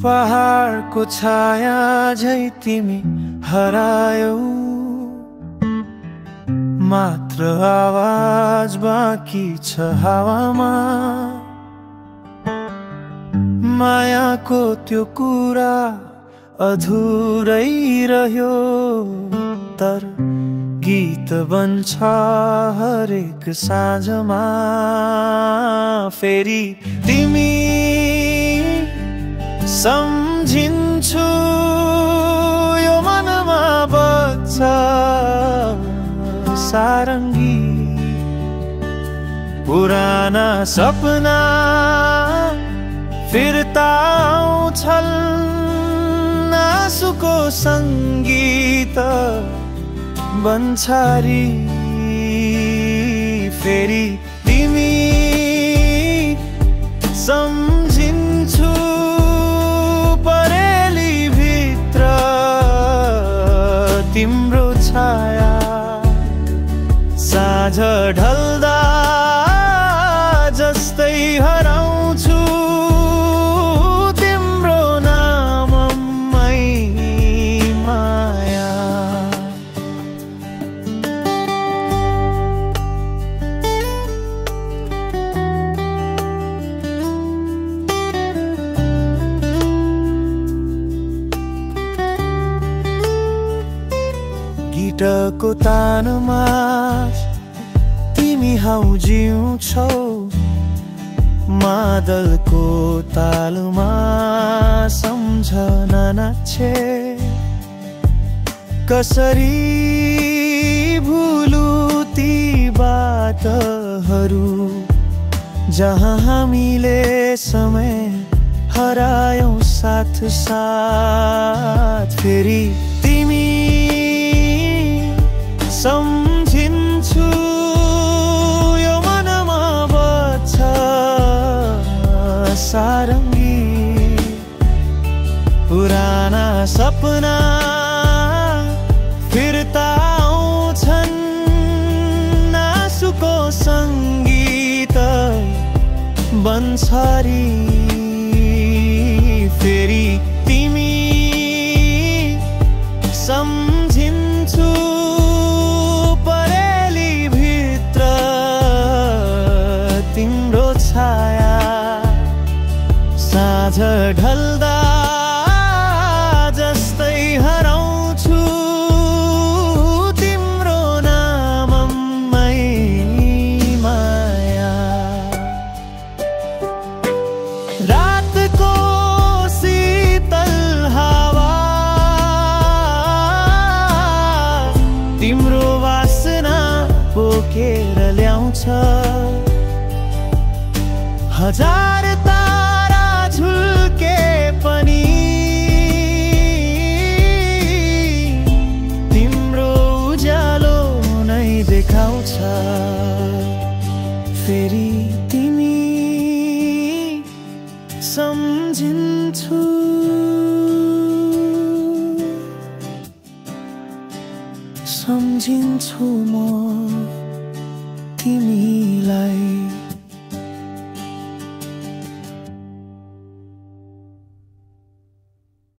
पहाडको छाया झै तिमी हरायौ, मात्र आवाज बाँकी छ हावामा। मायाको त्यो कुरा अधुरै रह्यो, तर गीत बन्छ हरेक साँझमा। फेरि तिमी सम्झिन्छु यो मनमा बज्छ सारङ्गी। पुराना सपना फिर्ता आउँछन्, आँसुको सङ्गीत बन्छारी। फेरि तिमी सम्झिन्छु परेली भित्र तिम्रो छाया। साँझ ढल्दा जस्तै हराउँछु तिम्रो नाममै माया। गिटको तानमा तिमी हाँउ जिउँछौ, मादलको तालमा सम्झना नाच्छे। कसरी भुलु ती बातहरू जहाँ हामीले समय हरायौं साथ साथ। फेरि तिमी सम्झिन्छु यो मनमा बज्छ सारङ्गी। पुराना सपना फिर्ता आउँछन्, आँसुको सङ्गीत बन्छारी। फेरि तिमी सम्झिन्छु परेली भित्र तिम्रो छाया। साँझ ढल्दा जस्तै हराउँछु तिम्रो नाममै माया। रातको शीतल हावा तिम्रो वासना बोकेर ल्याउँछ। हजार तारा झुल्के पनि तिम्रो उज्यालो नै देखाउँछ। फेरि तिमी सम्झिन्छु सम्झिन्छु म तिमीलाई।